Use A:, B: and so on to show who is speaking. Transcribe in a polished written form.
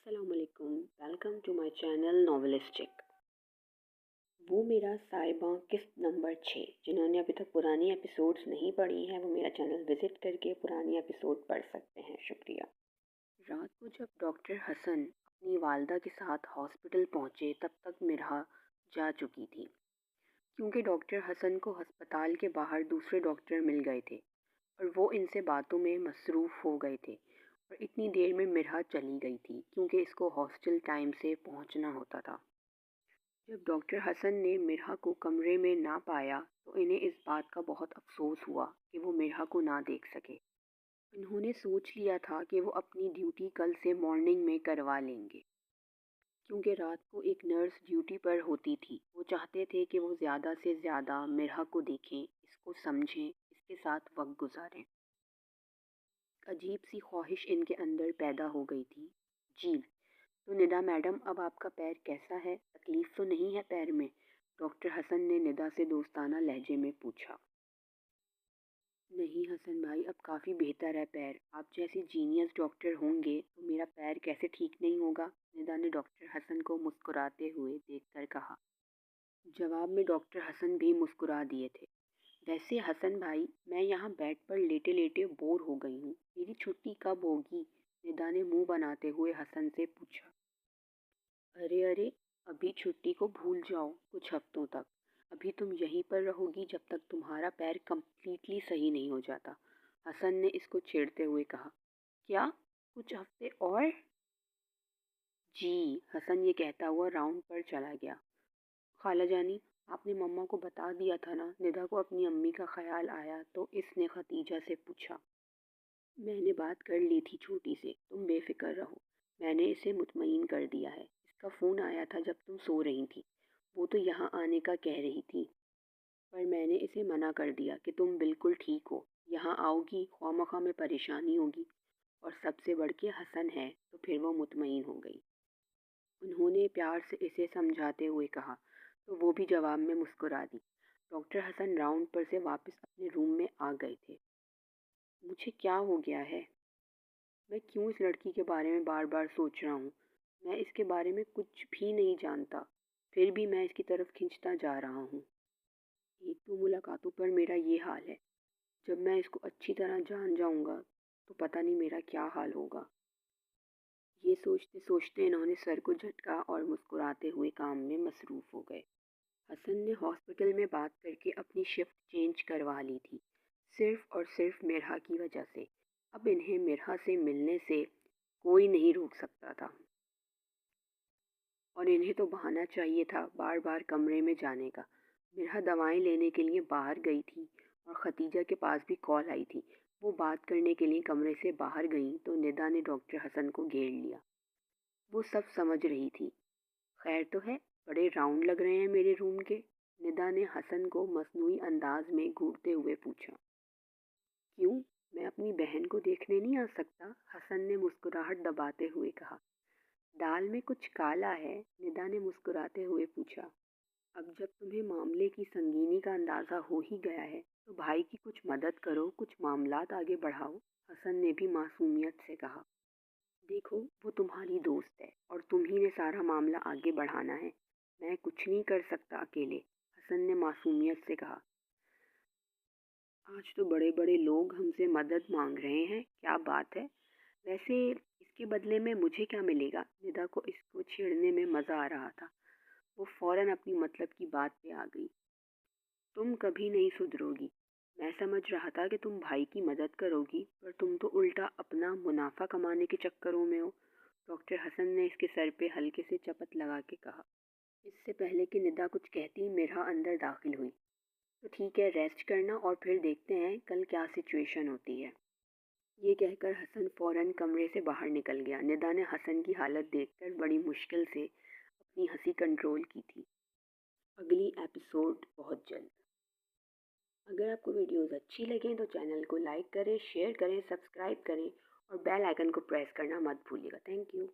A: अस्सलाम वालेकुम। Welcome to my channel novelistic. वो मेरा साहिबा किस्त नंबर 6। जिन्होंने अभी तक पुरानी एपिसोड्स नहीं पढ़ी हैं वो मेरा चैनल विज़िट करके पुरानी एपिसोड पढ़ सकते हैं। शुक्रिया। रात को जब डॉक्टर हसन अपनी वालदा के साथ हॉस्पिटल पहुंचे तब तक मिरहा जा चुकी थी, क्योंकि डॉक्टर हसन को अस्पताल के बाहर दूसरे डॉक्टर मिल गए थे और वो इनसे बातों में मसरूफ़ हो गए थे। और इतनी देर में मिरहा चली गई थी क्योंकि इसको हॉस्टल टाइम से पहुंचना होता था। जब डॉक्टर हसन ने मिरहा को कमरे में ना पाया तो इन्हें इस बात का बहुत अफसोस हुआ कि वो मिरहा को ना देख सके। उन्होंने सोच लिया था कि वो अपनी ड्यूटी कल से मॉर्निंग में करवा लेंगे, क्योंकि रात को एक नर्स ड्यूटी पर होती थी। वो चाहते थे कि वो ज़्यादा से ज़्यादा मिरहा को देखें, इसको समझें, इसके साथ वक्त गुजारें। अजीब सी ख्वाहिश इनके अंदर पैदा हो गई थी। जी तो निदा मैडम, अब आपका पैर कैसा है? तकलीफ़ तो नहीं है पैर में? डॉक्टर हसन ने निदा से दोस्ताना लहजे में पूछा। नहीं हसन भाई, अब काफ़ी बेहतर है पैर। आप जैसी जीनियस डॉक्टर होंगे तो मेरा पैर कैसे ठीक नहीं होगा? निदा ने डॉक्टर हसन को मुस्कुराते हुए देखकर कहा। जवाब में डॉक्टर हसन भी मुस्कुरा दिए थे। वैसे हसन भाई, मैं यहाँ बेड पर लेटे लेटे बोर हो गई हूँ। मेरी छुट्टी कब होगी? निदा ने मुंह बनाते हुए हसन से पूछा। अरे अरे, अभी छुट्टी को भूल जाओ कुछ हफ्तों तक। अभी तुम यहीं पर रहोगी जब तक तुम्हारा पैर कम्प्लीटली सही नहीं हो जाता। हसन ने इसको छेड़ते हुए कहा। क्या? कुछ हफ्ते और? जी, हसन ये कहता हुआ राउंड पर चला गया। खाला जानी, आपने मम्मा को बता दिया था ना? निदा को अपनी अम्मी का ख्याल आया तो इसने खतीजा से पूछा। मैंने बात कर ली थी छोटी से, तुम बेफिक्र रहो। मैंने इसे मुतमईन कर दिया है। इसका फ़ोन आया था जब तुम सो रही थी। वो तो यहाँ आने का कह रही थी, पर मैंने इसे मना कर दिया कि तुम बिल्कुल ठीक हो। यहाँ आओगी ख्वामखा में परेशानी होगी। और सबसे बढ़ के हसन है तो फिर वो मुतमईन हो गई। उन्होंने प्यार से इसे समझाते हुए कहा तो वो भी जवाब में मुस्कुरा दी। डॉक्टर हसन राउंड पर से वापस अपने रूम में आ गए थे। मुझे क्या हो गया है? मैं क्यों इस लड़की के बारे में बार बार सोच रहा हूँ? मैं इसके बारे में कुछ भी नहीं जानता, फिर भी मैं इसकी तरफ खिंचता जा रहा हूँ। एक दो मुलाकातों पर मेरा ये हाल है। जब मैं इसको अच्छी तरह जान जाऊँगा तो पता नहीं मेरा क्या हाल होगा। ये सोचते सोचते इन्होंने सर को झटका और मुस्कुराते हुए काम में मसरूफ़ हो गए। हसन ने हॉस्पिटल में बात करके अपनी शिफ्ट चेंज करवा ली थी, सिर्फ और सिर्फ मिरहा की वजह से। अब इन्हें मिरहा से मिलने से कोई नहीं रोक सकता था और इन्हें तो बहाना चाहिए था बार बार कमरे में जाने का। मिरहा दवाएं लेने के लिए बाहर गई थी और खतीजा के पास भी कॉल आई थी। वो बात करने के लिए कमरे से बाहर गई तो निदा ने डॉक्टर हसन को घेर लिया। वो सब समझ रही थी। खैर तो है, बड़े राउंड लग रहे हैं मेरे रूम के? निदा ने हसन को मसनूई अंदाज में घूरते हुए पूछा। क्यों, मैं अपनी बहन को देखने नहीं आ सकता? हसन ने मुस्कुराहट दबाते हुए कहा। दाल में कुछ काला है? निदा ने मुस्कुराते हुए पूछा। अब जब तुम्हें मामले की संगीनी का अंदाज़ा हो ही गया है तो भाई की कुछ मदद करो, कुछ मामलात आगे बढ़ाओ। हसन ने भी मासूमियत से कहा। देखो, वो तुम्हारी दोस्त है और तुम ही ने सारा मामला आगे बढ़ाना है। मैं कुछ नहीं कर सकता अकेले, हसन ने मासूमियत से कहा। आज तो बड़े बड़े लोग हमसे मदद मांग रहे हैं, क्या बात है? वैसे इसके बदले में मुझे क्या मिलेगा? निदा को इसको छेड़ने में मज़ा आ रहा था। वो फौरन अपनी मतलब की बात पे आ गई। तुम कभी नहीं सुधरोगी। मैं समझ रहा था कि तुम भाई की मदद करोगी, पर तुम तो उल्टा अपना मुनाफा कमाने के चक्करों में हो। डॉक्टर हसन ने इसके सर पे हल्के से चपत लगा के कहा। इससे पहले कि निदा कुछ कहती मिरहा अंदर दाखिल हुई। तो ठीक है, रेस्ट करना और फिर देखते हैं कल क्या सिचुएशन होती है। ये कहकर हसन फौरन कमरे से बाहर निकल गया। निदा ने हसन की हालत देखकर बड़ी मुश्किल से अपनी हंसी कंट्रोल की थी। अगली एपिसोड बहुत जल्द। अगर आपको वीडियोस अच्छी लगें तो चैनल को लाइक करें, शेयर करें, सब्सक्राइब करें और बेल आइकन को प्रेस करना मत भूलिएगा। Thank you.